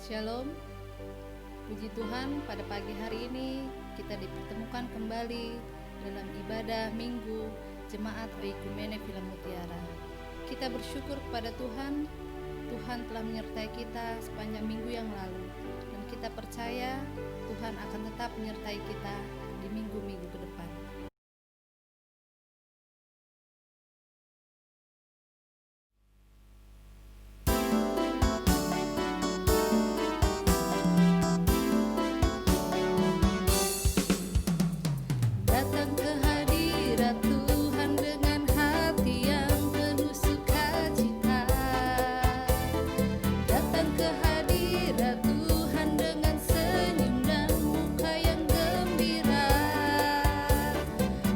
Shalom, puji Tuhan pada pagi hari ini kita dipertemukan kembali dalam ibadah Minggu Jemaat Oikumene Villa Mutiara. Kita bersyukur kepada Tuhan, Tuhan telah menyertai kita sepanjang minggu yang lalu, dan kita percaya Tuhan akan tetap menyertai kita di minggu-minggu ke depan. Datang ke hadirat Tuhan dengan hati yang penuh sukacita. Datang ke hadirat Tuhan dengan senyum dan muka yang gembira.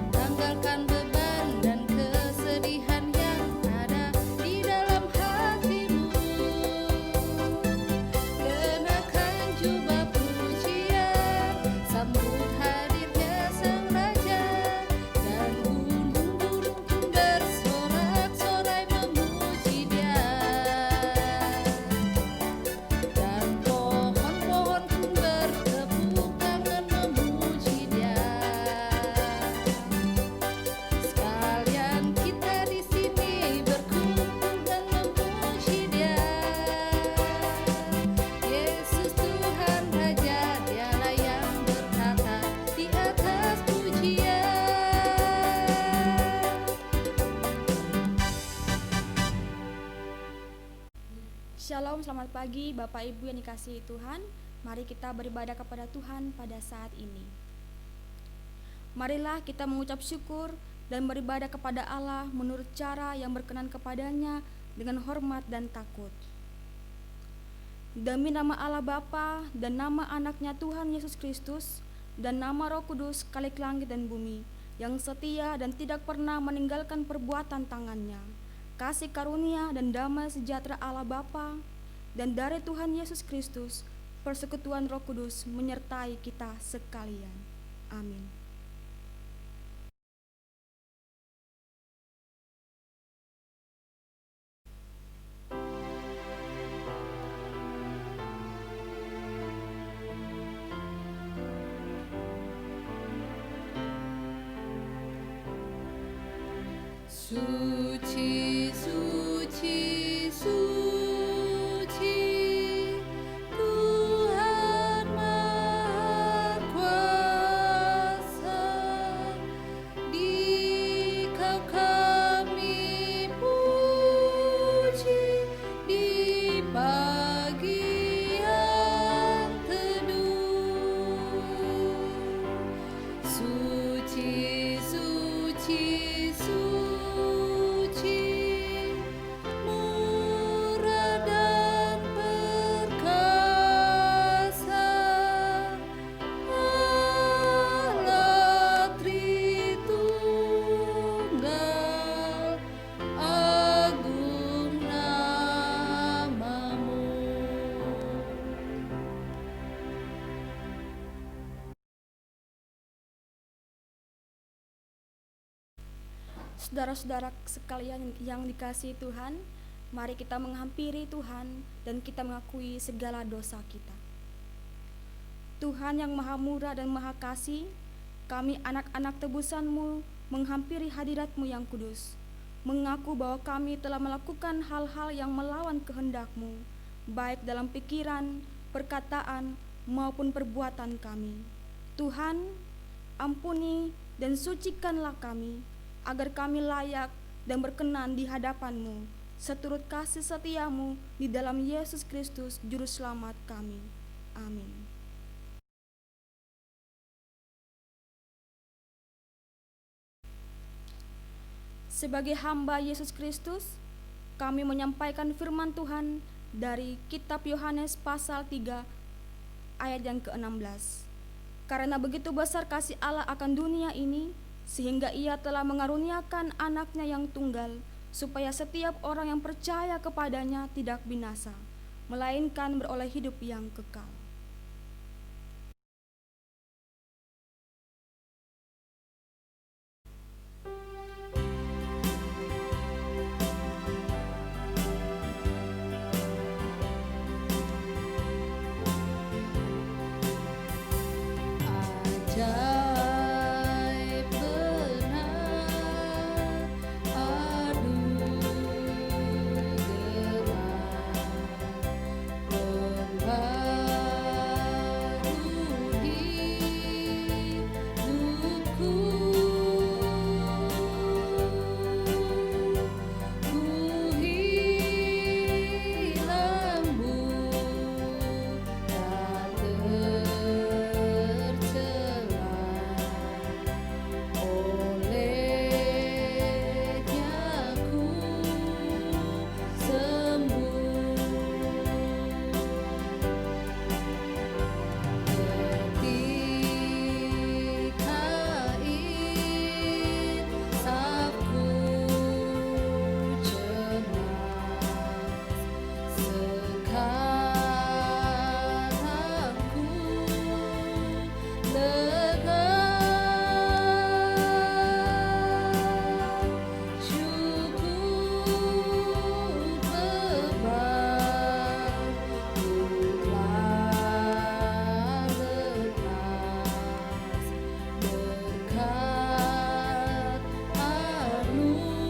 Tanggalkan beban dan kesedihan yang ada di dalam hatimu. Kenakan jubah pujian, sambut hadirnya Sang Raja, dan gunung-gunung pun bersorak-sorai memuji Dia, dan pohon-pohon pun bertepuk tangan memuji Dia. Sekalian kita di sini berkumpul dan memuji Dia. Yesus Tuhan Raja, Dialah yang berkata di atas pujian. Shalom, selamat pagi Bapak Ibu yang dikasihi Tuhan. Mari kita beribadah kepada Tuhan pada saat ini. Marilah kita mengucap syukur dan beribadah kepada Allah menurut cara yang berkenan kepadanya dengan hormat dan takut. Demi nama Allah Bapa dan nama anaknya Tuhan Yesus Kristus dan nama Roh Kudus Khalik langit dan bumi, yang setia dan tidak pernah meninggalkan perbuatan tangannya, kasih karunia dan damai sejahtera Allah Bapa dan dari Tuhan Yesus Kristus, persekutuan Roh Kudus menyertai kita sekalian. Amin. Suci, suci, suci, Tuhan Maha Kuasa. Dikau kami puji di pagi yang teduh. Suci, suci, suci, murah dan perkasa, Allah Tritunggal, agung namamu. Saudara-saudara sekalian yang dikasihi Tuhan, mari kita menghampiri Tuhan dan kita mengakui segala dosa kita. Tuhan yang maha murah dan maha kasih, kami anak-anak tebusan-Mu menghampiri hadirat-Mu yang kudus, mengaku bahwa kami telah melakukan hal-hal yang melawan kehendak-Mu, baik dalam pikiran, perkataan, maupun perbuatan kami. Tuhan, ampuni dan sucikanlah kami, agar kami layak dan berkenan di hadapan-Mu, seturut kasih setia-Mu di dalam Yesus Kristus Juru Selamat kami. Amin. Sebagai hamba Yesus Kristus, kami menyampaikan firman Tuhan dari kitab Yohanes pasal 3 ayat yang ke-16. Karena begitu besar kasih Allah akan dunia ini, sehingga Ia telah mengaruniakan anaknya yang tunggal, supaya setiap orang yang percaya kepadanya tidak binasa, melainkan beroleh hidup yang kekal. ajaib benar, aduh membaru hidupku. Ku hilang tak tercela, olehnya ku sembuh. Ketika insafku cemas, sekarang ku lega. Syukur tebal ku telah lepas berkat anugerah.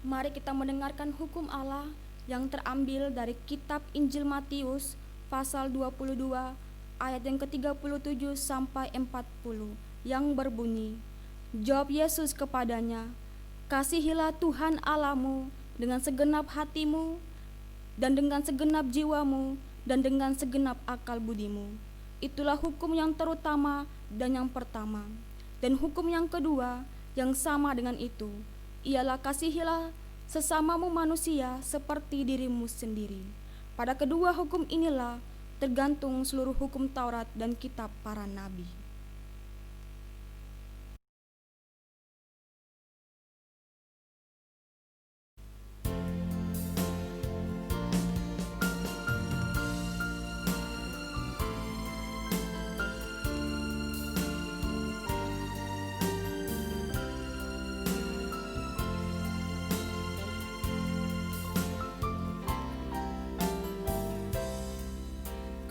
Mari kita mendengarkan hukum Allah yang terambil dari kitab Injil Matius pasal 22 ayat yang ke-37 sampai 40 yang berbunyi, jawab Yesus kepadanya, kasihilah Tuhan Allahmu dengan segenap hatimu dan dengan segenap jiwamu dan dengan segenap akal budimu. Itulah hukum yang terutama dan yang pertama. Dan hukum yang kedua yang sama dengan itu ialah kasihilah sesamamu manusia seperti dirimu sendiri. Pada kedua hukum inilah tergantung seluruh hukum Taurat dan kitab para nabi.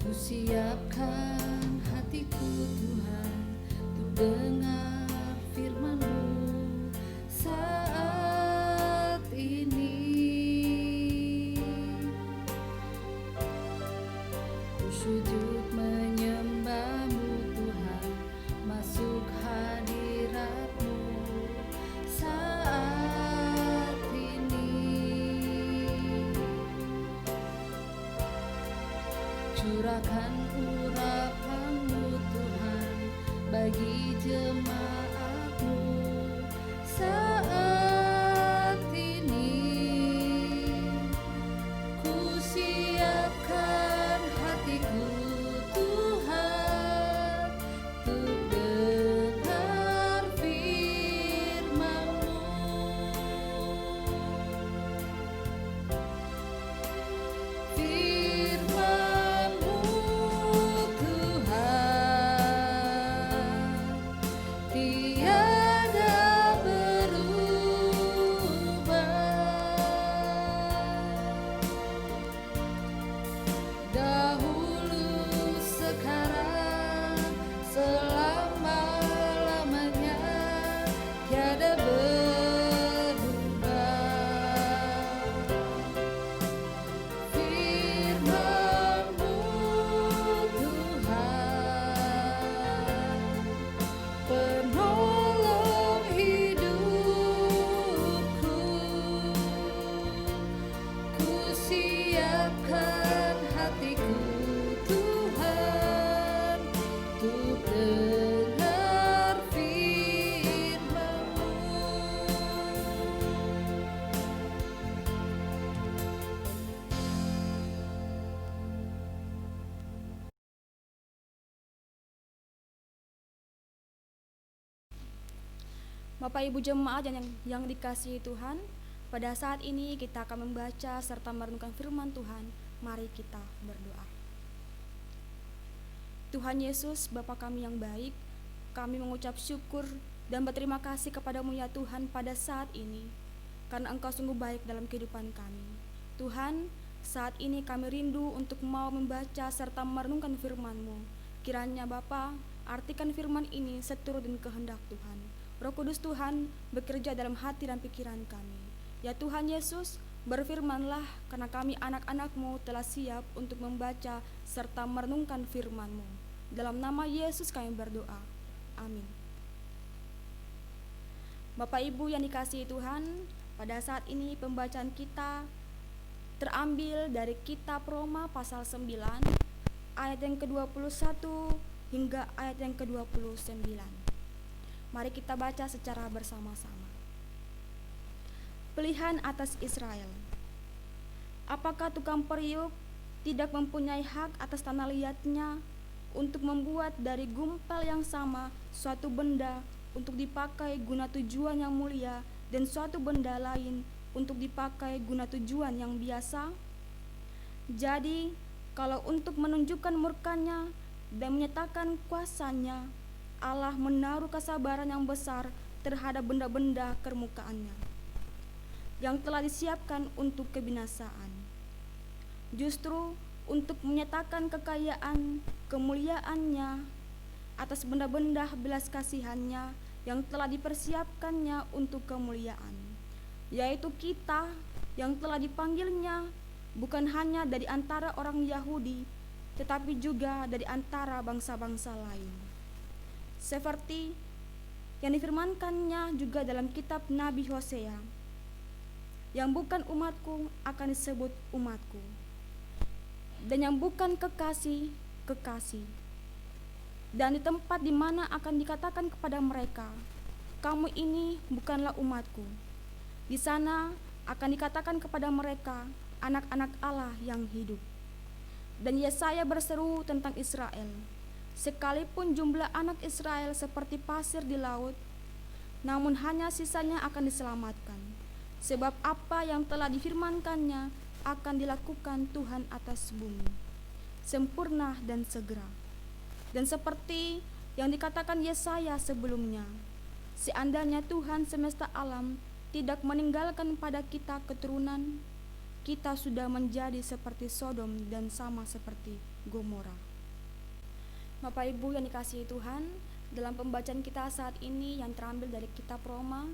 Kusiapkan hatiku Tuhan untuk dengar firman-Mu saat ini. Ku sujud menyembah-Mu Tuhan, masuk hadirat-Mu saat ini. Curahkan urapan-Mu Tuhan bagi jemaat-Mu saat ini. Ku siapkan hatiku Tuhan untuk dengar firman-Mu. Firman-Mu Tuhan tiada berubah, dahulu sekarang selama-lamanya tiada berubah. Firman-Mu Tuhan penolong hidupku. Ku siapkan hatiku Tuhan untuk dengar firman-Mu. Bapak Ibu jemaat yang dikasihi Tuhan, pada saat ini kita akan membaca serta merenungkan firman Tuhan. Mari kita berdoa. Tuhan Yesus, Bapa kami yang baik, kami mengucap syukur dan berterima kasih kepadamu ya Tuhan pada saat ini, karena Engkau sungguh baik dalam kehidupan kami. Tuhan, saat ini kami rindu untuk mau membaca serta merenungkan firman-Mu. Kiranya Bapa, artikan firman ini seturut dengan kehendak Tuhan. Roh Kudus Tuhan bekerja dalam hati dan pikiran kami. Ya Tuhan Yesus, berfirmanlah, karena kami anak-anak-Mu telah siap untuk membaca serta merenungkan firman-Mu. Dalam nama Yesus kami berdoa. Amin. Bapak Ibu yang dikasihi Tuhan, pada saat ini pembacaan kita terambil dari kitab Roma pasal 9 ayat yang ke-21 hingga ayat yang ke-29. Mari kita baca secara bersama-sama. Pilihan atas Israel. Apakah tukang periuk tidak mempunyai hak atas tanah liatnya untuk membuat dari gumpal yang sama suatu benda untuk dipakai guna tujuan yang mulia dan suatu benda lain untuk dipakai guna tujuan yang biasa? Jadi, kalau untuk menunjukkan murkanya dan menyatakan kuasanya, Allah menaruh kesabaran yang besar terhadap benda-benda permukaannya yang telah disiapkan untuk kebinasaan, justru untuk menyatakan kekayaan kemuliaannya atas benda-benda belas kasihannya yang telah dipersiapkannya untuk kemuliaan, yaitu kita yang telah dipanggilnya bukan hanya dari antara orang Yahudi, tetapi juga dari antara bangsa-bangsa lain. Seperti yang difirmankannya juga dalam kitab Nabi Hosea, yang bukan umatku akan disebut umatku, dan yang bukan kekasih, kekasih. Dan di tempat di mana akan dikatakan kepada mereka, kamu ini bukanlah umatku, di sana akan dikatakan kepada mereka, anak-anak Allah yang hidup. Dan Yesaya berseru tentang Israel, sekalipun jumlah anak Israel seperti pasir di laut, namun hanya sisanya akan diselamatkan, sebab apa yang telah difirmankannya akan dilakukan Tuhan atas bumi, sempurna dan segera. Dan seperti yang dikatakan Yesaya sebelumnya, seandainya Tuhan semesta alam tidak meninggalkan pada kita keturunan, kita sudah menjadi seperti Sodom dan sama seperti Gomora. Bapak Ibu yang dikasihi Tuhan, dalam pembacaan kita saat ini yang terambil dari kitab Roma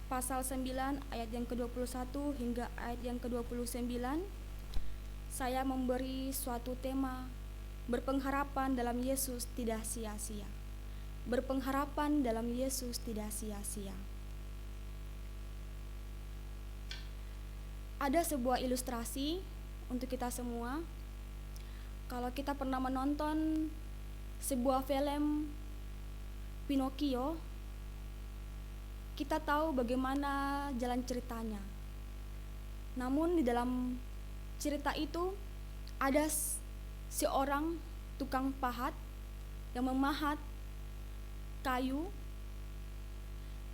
pasal 9 ayat yang ke-21 hingga ayat yang ke-29, saya memberi suatu tema, berpengharapan dalam Yesus tidak sia-sia. Berpengharapan dalam Yesus tidak sia-sia. Ada sebuah ilustrasi untuk kita semua. Kalau kita pernah menonton sebuah film Pinocchio, kita tahu bagaimana jalan ceritanya. Namun di dalam cerita itu ada seorang tukang pahat yang memahat kayu,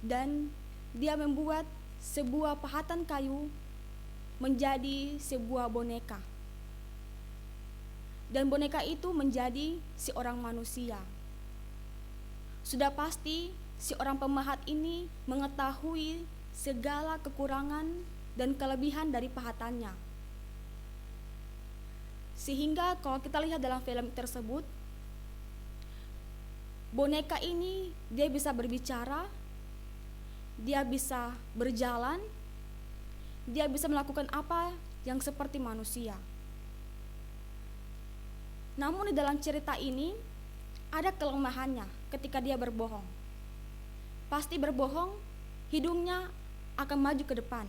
dan dia membuat sebuah pahatan kayu menjadi sebuah boneka, dan boneka itu menjadi seorang manusia. Sudah pasti seorang pemahat ini mengetahui segala kekurangan dan kelebihan dari pahatannya, sehingga kalau kita lihat dalam film tersebut, boneka ini dia bisa berbicara, dia bisa berjalan, dia bisa melakukan apa yang seperti manusia. Namun di dalam cerita ini ada kelemahannya ketika dia berbohong. Pasti berbohong, hidungnya akan maju ke depan.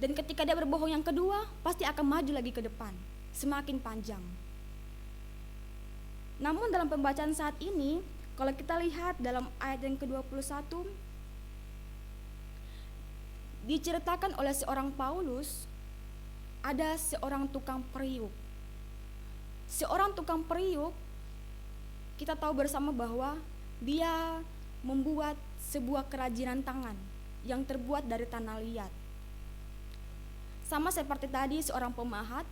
Dan ketika dia berbohong yang kedua, pasti akan maju lagi ke depan, semakin panjang. Namun dalam pembacaan saat ini, kalau kita lihat dalam ayat yang ke-21, diceritakan oleh seorang Paulus, ada seorang tukang periuk. Seorang tukang periuk, kita tahu bersama bahwa dia membuat sebuah kerajinan tangan yang terbuat dari tanah liat. Sama seperti tadi seorang pemahat,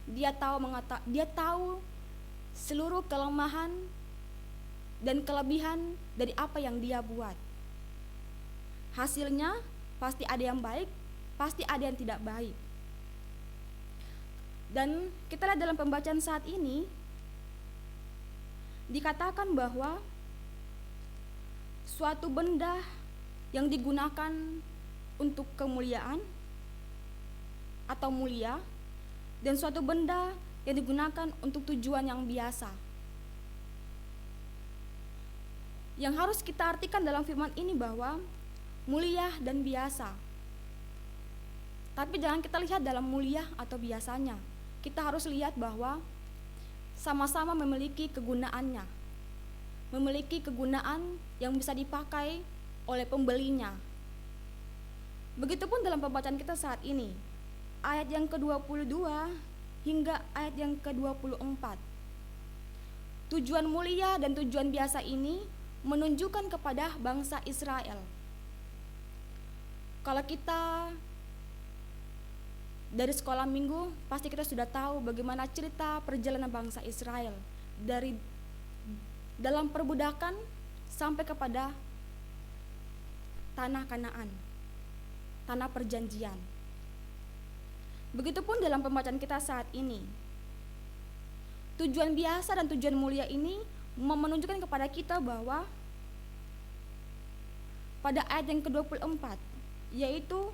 dia tahu seluruh kelemahan dan kelebihan dari apa yang dia buat. Hasilnya pasti ada yang baik, pasti ada yang tidak baik. Dan kita lihat dalam pembacaan saat ini, dikatakan bahwa suatu benda yang digunakan untuk kemuliaan atau mulia, dan suatu benda yang digunakan untuk tujuan yang biasa. Yang harus kita artikan dalam firman ini bahwa mulia dan biasa. Tapi jangan kita lihat dalam mulia atau biasanya. Kita harus lihat bahwa sama-sama memiliki kegunaannya. Memiliki kegunaan yang bisa dipakai oleh pembelinya. Begitupun dalam pembacaan kita saat ini, ayat yang ke-22 hingga ayat yang ke-24. Tujuan mulia dan tujuan biasa ini menunjukkan kepada bangsa Israel. Kalau kita dari sekolah minggu, pasti kita sudah tahu bagaimana cerita perjalanan bangsa Israel dari dalam perbudakan sampai kepada tanah Kanaan, tanah perjanjian. Begitupun dalam pembacaan kita saat ini. Tujuan biasa dan tujuan mulia ini menunjukkan kepada kita bahwa pada ayat yang ke-24, yaitu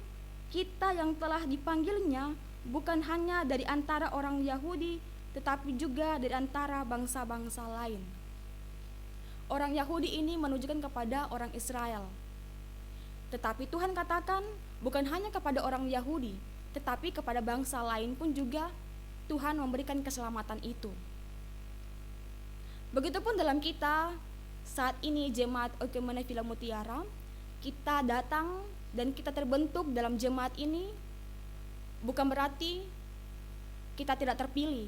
kita yang telah dipanggilnya bukan hanya dari antara orang Yahudi, tetapi juga dari antara bangsa-bangsa lain. Orang Yahudi ini menunjukkan kepada orang Israel. Tetapi Tuhan katakan bukan hanya kepada orang Yahudi, tetapi kepada bangsa lain pun juga Tuhan memberikan keselamatan itu. Begitupun dalam kita saat ini jemaat Oikumene Villa Mutiara, kita datang dan kita terbentuk dalam jemaat ini bukan berarti kita tidak terpilih,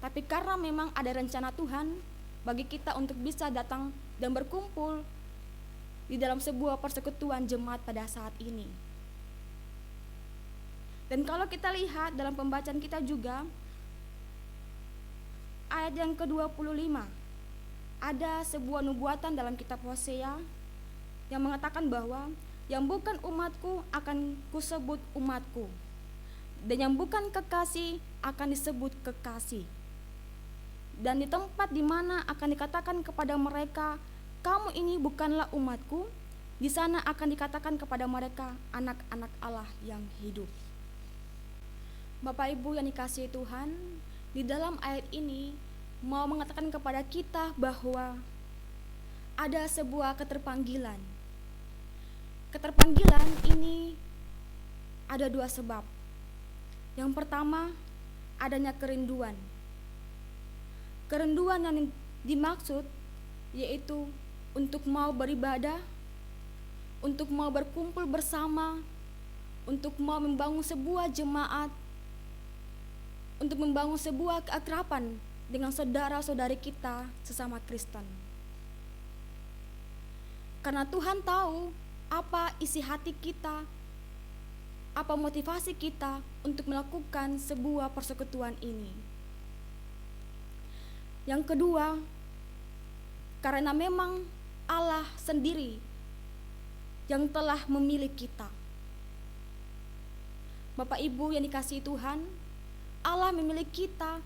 tapi karena memang ada rencana Tuhan bagi kita untuk bisa datang dan berkumpul di dalam sebuah persekutuan jemaat pada saat ini. Dan kalau kita lihat dalam pembacaan kita juga, ayat yang ke-25, ada sebuah nubuatan dalam kitab Hosea yang mengatakan bahwa yang bukan umatku akan kusebut umatku, dan yang bukan kekasih akan disebut kekasih. Dan di tempat di mana akan dikatakan kepada mereka, kamu ini bukanlah umatku, di sana akan dikatakan kepada mereka, anak-anak Allah yang hidup. Bapak Ibu yang dikasihi Tuhan, di dalam ayat ini mau mengatakan kepada kita bahwa ada sebuah keterpanggilan. Keterpanggilan ini ada dua sebab. Yang pertama, adanya kerinduan. Kerinduan yang dimaksud yaitu untuk mau beribadah, untuk mau berkumpul bersama, untuk mau membangun sebuah jemaat, untuk membangun sebuah keakraban dengan saudara-saudari kita sesama Kristen. Karena Tuhan tahu apa isi hati kita, apa motivasi kita untuk melakukan sebuah persekutuan ini. Yang kedua, karena memang Allah sendiri yang telah memilih kita. Bapak Ibu yang dikasihi Tuhan, Allah memilih kita,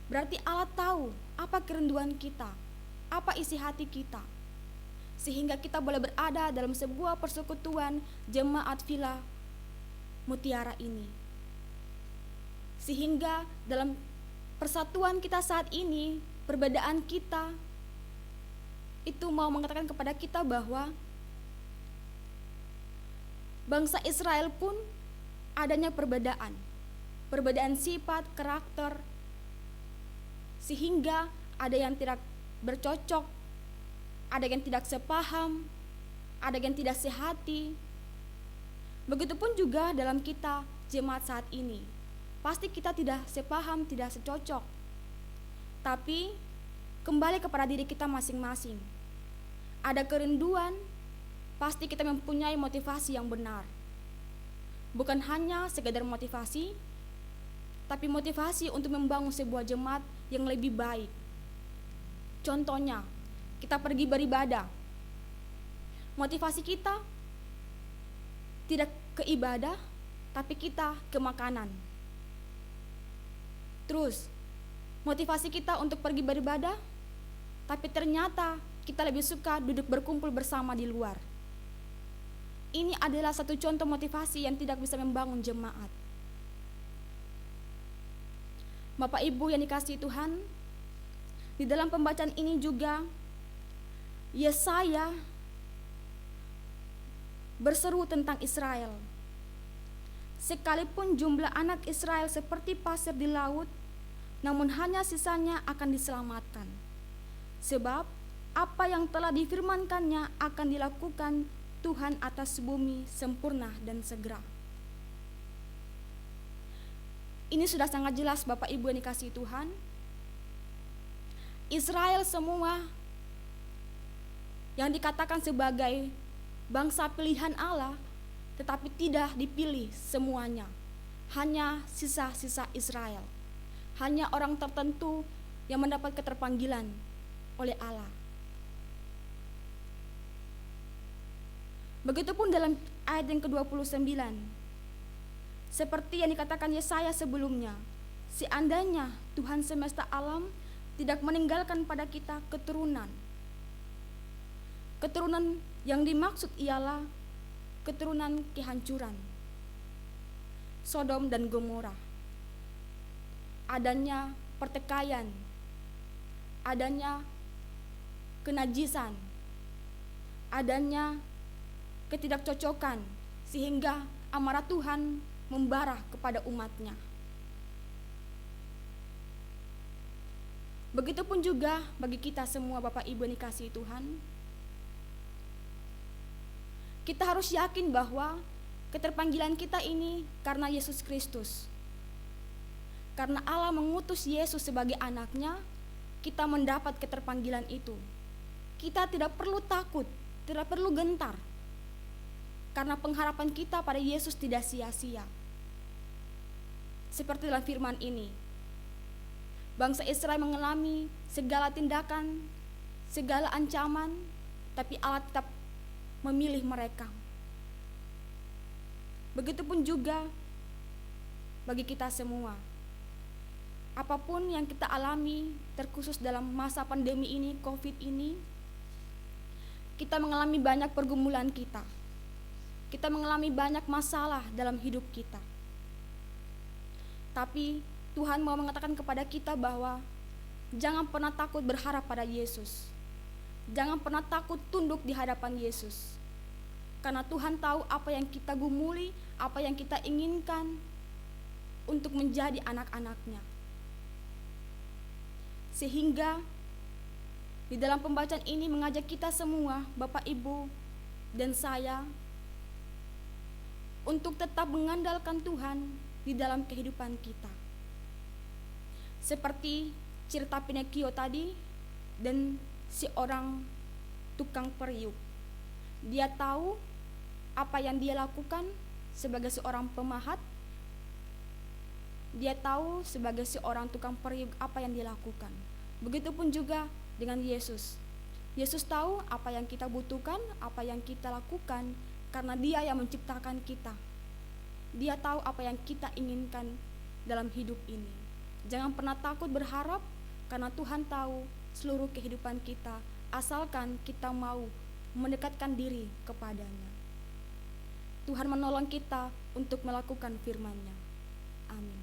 berarti Allah tahu apa kerinduan kita, apa isi hati kita, sehingga kita boleh berada dalam sebuah persekutuan jemaat Villa Mutiara ini. Sehingga dalam persatuan kita saat ini, perbedaan kita itu mau mengatakan kepada kita bahwa bangsa Israel pun adanya perbedaan, perbedaan sifat, karakter, sehingga ada yang tidak bercocok, ada yang tidak sepaham, ada yang tidak sehati. Begitupun juga dalam kita jemaat saat ini, pasti kita tidak sepaham, tidak secocok. Tapi kembali kepada diri kita masing-masing. Ada kerinduan, pasti kita mempunyai motivasi yang benar. Bukan hanya sekedar motivasi, tapi motivasi untuk membangun sebuah jemaat yang lebih baik. Contohnya, kita pergi beribadah. Motivasi kita tidak ke ibadah, tapi kita ke makanan. Terus, motivasi kita untuk pergi beribadah, tapi ternyata kita lebih suka duduk berkumpul bersama di luar. Ini adalah satu contoh motivasi yang tidak bisa membangun jemaat. Bapak Ibu yang dikasihi Tuhan, di dalam pembacaan ini juga Yesaya berseru tentang Israel. Sekalipun jumlah anak Israel seperti pasir di laut, namun hanya sisanya akan diselamatkan. Sebab apa yang telah difirmankannya akan dilakukan Tuhan atas bumi sempurna dan segera. Ini sudah sangat jelas Bapak Ibu yang dikasihi Tuhan. Israel semua yang dikatakan sebagai bangsa pilihan Allah, tetapi tidak dipilih semuanya. Hanya sisa-sisa Israel. Hanya orang tertentu yang mendapat keterpanggilan oleh Allah. Begitupun dalam ayat yang ke-29. Seperti yang dikatakan Yesaya sebelumnya, seandainya Tuhan semesta alam tidak meninggalkan pada kita keturunan. Keturunan yang dimaksud ialah keturunan kehancuran. Sodom dan Gomora. Adanya pertikaian, adanya kenajisan, adanya ketidakcocokan, sehingga amarah Tuhan membara kepada umatnya. Begitupun juga bagi kita semua Bapak Ibu yang dikasihi Tuhan. Kita harus yakin bahwa keterpanggilan kita ini karena Yesus Kristus. Karena Allah mengutus Yesus sebagai anaknya, kita mendapat keterpanggilan itu. Kita tidak perlu takut, tidak perlu gentar. Karena pengharapan kita pada Yesus tidak sia-sia. Seperti dalam firman ini, bangsa Israel mengalami segala tindakan, segala ancaman, tapi Allah tetap memilih mereka. Begitupun juga bagi kita semua. Apapun yang kita alami, terkhusus dalam masa pandemi ini, COVID ini, kita mengalami banyak pergumulan kita. Kita mengalami banyak masalah dalam hidup kita. Tapi Tuhan mau mengatakan kepada kita bahwa jangan pernah takut berharap pada Yesus. Jangan pernah takut tunduk di hadapan Yesus. Karena Tuhan tahu apa yang kita gumuli, apa yang kita inginkan untuk menjadi anak-anaknya. Sehingga di dalam pembacaan ini mengajak kita semua, Bapak Ibu dan saya, untuk tetap mengandalkan Tuhan di dalam kehidupan kita. Seperti cerita Pinocchio tadi dan si orang tukang periuk. Dia tahu apa yang dia lakukan sebagai seorang pemahat. Dia tahu sebagai seorang tukang periuk apa yang dia lakukan. Begitupun juga dengan Yesus. Yesus tahu apa yang kita butuhkan, apa yang kita lakukan, karena Dia yang menciptakan kita. Dia tahu apa yang kita inginkan dalam hidup ini. Jangan pernah takut berharap, karena Tuhan tahu seluruh kehidupan kita, asalkan kita mau mendekatkan diri kepadanya. Tuhan menolong kita untuk melakukan firman-Nya. Amin.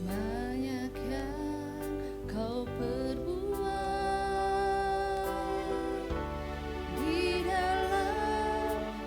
Banyak yang kau perbuat di dalam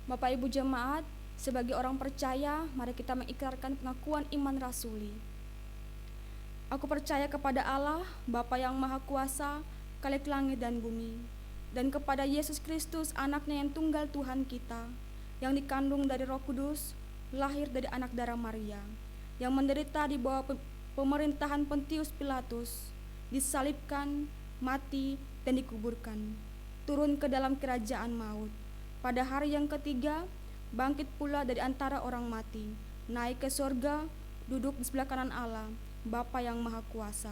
Bapak Ibu jemaat, sebagai orang percaya, mari kita mengikrarkan pengakuan iman rasuli. Aku percaya kepada Allah, Bapa yang Maha Kuasa, Khalik langit dan bumi, dan kepada Yesus Kristus, anaknya yang tunggal Tuhan kita, yang dikandung dari Roh Kudus, lahir dari anak darah Maria, yang menderita di bawah pemerintahan Pontius Pilatus, disalibkan, mati, dan dikuburkan, turun ke dalam kerajaan maut. Pada hari yang ketiga, bangkit pula dari antara orang mati, naik ke surga, duduk di sebelah kanan Allah, Bapa yang Maha Kuasa,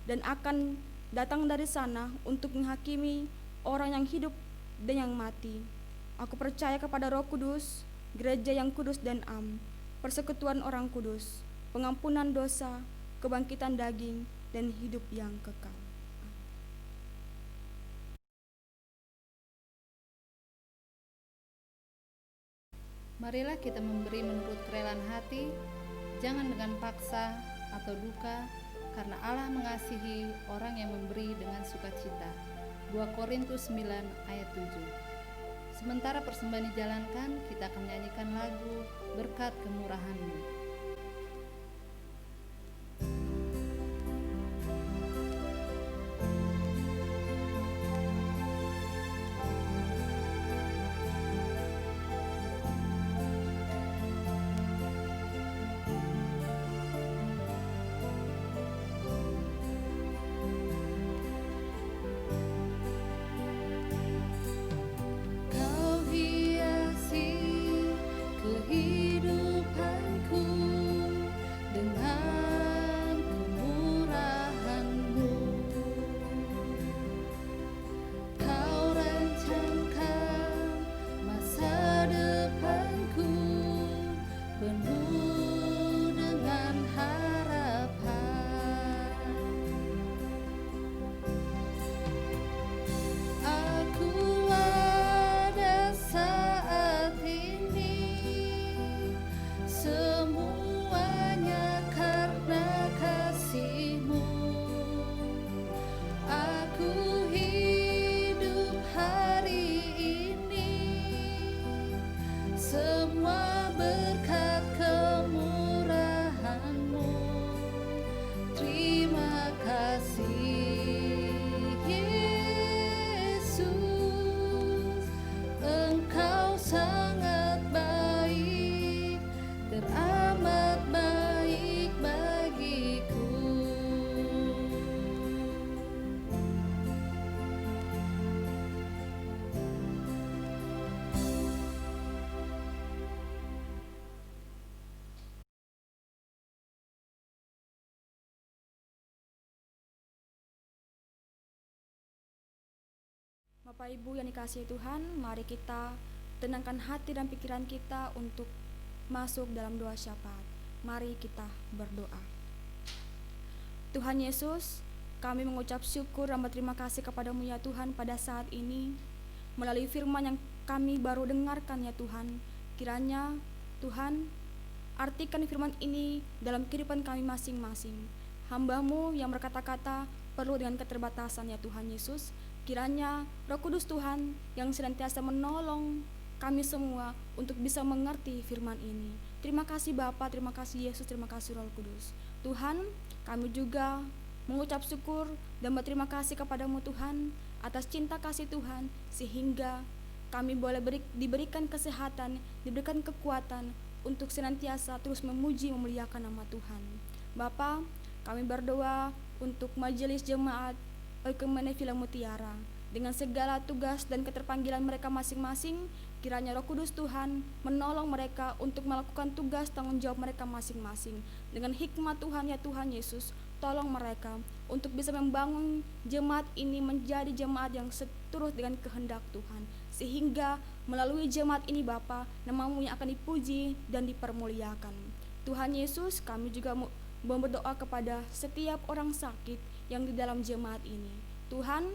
dan akan datang dari sana untuk menghakimi orang yang hidup dan yang mati. Aku percaya kepada Roh Kudus, gereja yang kudus dan am, persekutuan orang kudus, pengampunan dosa, kebangkitan daging, dan hidup yang kekal. Marilah kita memberi menurut kerelaan hati, jangan dengan paksa atau duka, karena Allah mengasihi orang yang memberi dengan sukacita. 2 Korintus 9 ayat 7. Sementara persembahan dijalankan, kita akan menyanyikan lagu Berkat Kemurahan-Mu. Bapak Ibu yang dikasihi Tuhan, mari kita tenangkan hati dan pikiran kita untuk masuk dalam doa syafaat. Mari kita berdoa. Tuhan Yesus, kami mengucap syukur dan berterima kasih kepadamu ya Tuhan pada saat ini, melalui firman yang kami baru dengarkan ya Tuhan. Kiranya Tuhan artikan firman ini dalam kehidupan kami masing-masing. Hamba-Mu yang berkata-kata perlu dengan keterbatasan ya Tuhan Yesus. Kiranya Roh Kudus Tuhan yang senantiasa menolong kami semua untuk bisa mengerti firman ini. Terima kasih Bapa, terima kasih Yesus, terima kasih Roh Kudus. Tuhan, kami juga mengucap syukur dan berterima kasih kepadamu Tuhan atas cinta kasih Tuhan, sehingga kami boleh diberikan kesehatan, diberikan kekuatan untuk senantiasa terus memuji memuliakan nama Tuhan. Bapa, kami berdoa untuk majelis jemaat Oikumene Villa Mutiara dengan segala tugas dan keterpanggilan mereka masing-masing. Kiranya Roh Kudus Tuhan menolong mereka untuk melakukan tugas tanggung jawab mereka masing-masing. Dengan hikmat Tuhan ya Tuhan Yesus, tolong mereka untuk bisa membangun jemaat ini menjadi jemaat yang seturut dengan kehendak Tuhan, sehingga melalui jemaat ini Bapa, nama-Mu yang akan dipuji dan dipermuliakan. Tuhan Yesus, kami juga berdoa kepada setiap orang sakit yang di dalam jemaat ini. Tuhan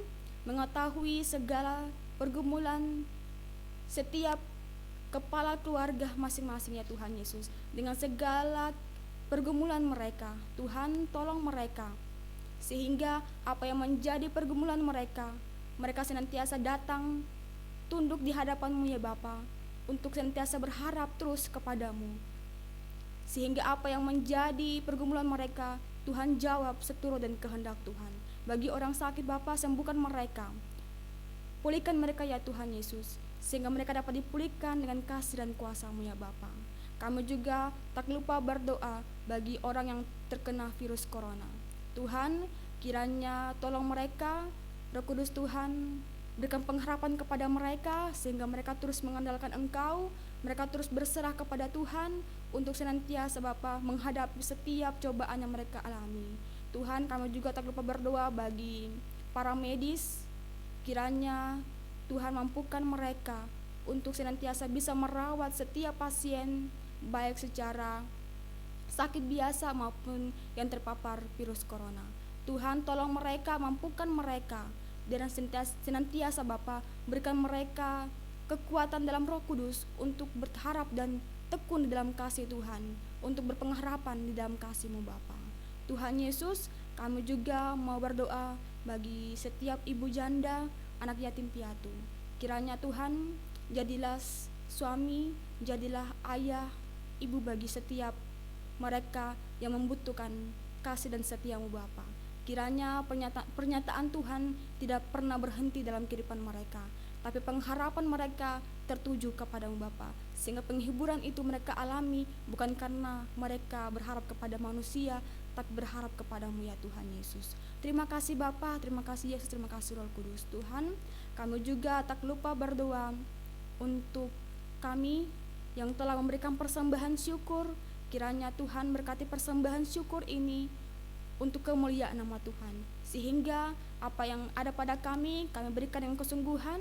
mengetahui segala pergumulan setiap kepala keluarga masing-masing ya Tuhan Yesus. Dengan segala pergumulan mereka, Tuhan tolong mereka, sehingga apa yang menjadi pergumulan mereka, mereka senantiasa datang tunduk di hadapan-Mu ya Bapa, untuk senantiasa berharap terus kepadamu. Sehingga apa yang menjadi pergumulan mereka, Tuhan jawab seturut dan kehendak Tuhan. Bagi orang sakit Bapa, sembuhkan mereka. Pulihkan mereka ya Tuhan Yesus, sehingga mereka dapat dipulihkan dengan kasih dan kuasa-Mu ya Bapa. Kami juga tak lupa berdoa bagi orang yang terkena virus corona. Tuhan, kiranya tolong mereka, Roh Kudus Tuhan, berikan pengharapan kepada mereka sehingga mereka terus mengandalkan Engkau, mereka terus berserah kepada Tuhan untuk senantiasa Bapa menghadapi setiap cobaan yang mereka alami. Tuhan, kami juga tak lupa berdoa bagi para medis, kiranya Tuhan mampukan mereka untuk senantiasa bisa merawat setiap pasien, baik secara sakit biasa maupun yang terpapar virus corona. Tuhan, tolong mereka, mampukan mereka, dan senantiasa Bapa berikan mereka kekuatan dalam Roh Kudus untuk berharap dan tekun di dalam kasih Tuhan, untuk berpengharapan di dalam kasih-Mu Bapa. Tuhan Yesus, kami juga mau berdoa bagi setiap ibu janda, anak yatim piatu. Kiranya Tuhan, jadilah suami, jadilah ayah, ibu bagi setiap mereka yang membutuhkan kasih dan setia-Mu Bapa. Kiranya pernyataan Tuhan tidak pernah berhenti dalam kehidupan mereka, tapi pengharapan mereka tertuju kepada-Mu Bapa, sehingga penghiburan itu mereka alami bukan karena mereka berharap kepada manusia, tapi berharap kepada-Mu ya Tuhan Yesus. Terima kasih Bapa, terima kasih Yesus, terima kasih Roh Kudus. Tuhan, kami juga tak lupa berdoa untuk kami yang telah memberikan persembahan syukur. Kiranya Tuhan berkati persembahan syukur ini untuk kemuliaan nama Tuhan, sehingga apa yang ada pada kami berikan dengan kesungguhan,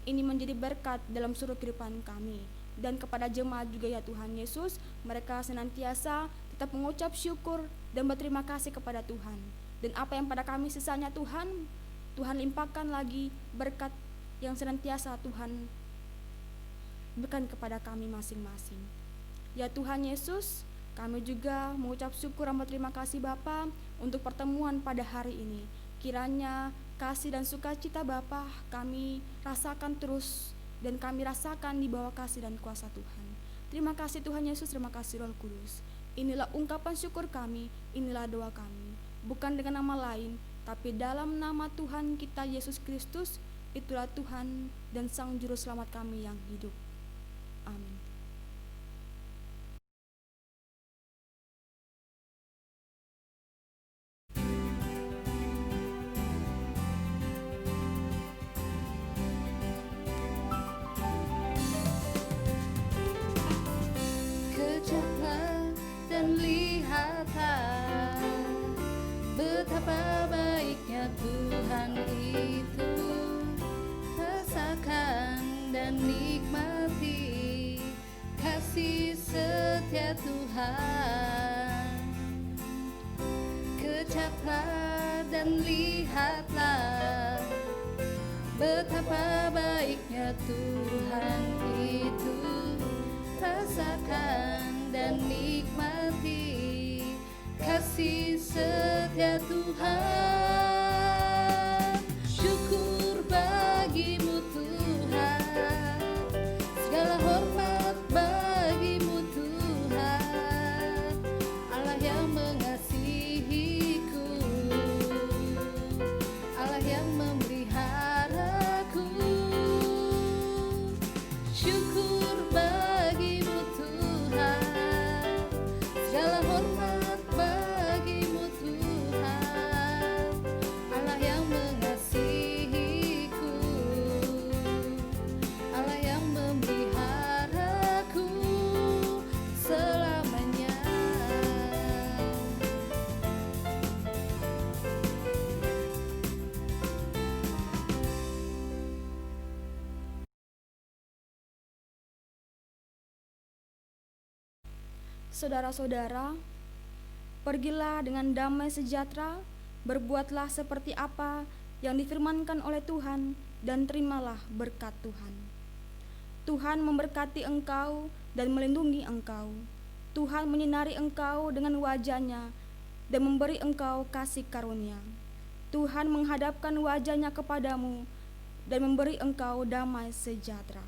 ini menjadi berkat dalam seluruh kehidupan kami. Dan kepada jemaat juga ya Tuhan Yesus, mereka senantiasa tetap mengucap syukur dan berterima kasih kepada Tuhan. Dan apa yang pada kami sisanya Tuhan, Tuhan limpahkan lagi berkat yang senantiasa Tuhan berikan kepada kami masing-masing. Ya Tuhan Yesus, kami juga mengucap syukur dan berterima kasih Bapa untuk pertemuan pada hari ini. Kiranya kasih dan sukacita Bapa kami rasakan terus, dan kami rasakan di bawah kasih dan kuasa Tuhan. Terima kasih Tuhan Yesus, terima kasih Roh Kudus. Inilah ungkapan syukur kami, inilah doa kami. Bukan dengan nama lain, tapi dalam nama Tuhan kita Yesus Kristus, itulah Tuhan dan Sang Juru Selamat kami yang hidup. Amin. Kejaplah dan lihatlah betapa baiknya Tuhan itu. Rasakan dan nikmati kasih setia Tuhan. Kejaplah dan lihatlah betapa baiknya Tuhan itu. Rasakan dan nikmati kasih setia Tuhan. Syukur bagimu Tuhan, segala hormat bagimu Tuhan, Allah yang mengasihiku, Allah yang memeliharaku. Syukur bagimu Tuhan, segala hormat bagimu Tuhan, Allah yang mengasihiku, Allah yang memeliharaku selamanya. Saudara-saudara, pergilah dengan damai sejahtera, berbuatlah seperti apa yang difirmankan oleh Tuhan, dan terimalah berkat Tuhan. Tuhan memberkati engkau dan melindungi engkau. Tuhan menyinari engkau dengan wajah-Nya dan memberi engkau kasih karunia. Tuhan menghadapkan wajah-Nya kepadamu dan memberi engkau damai sejahtera.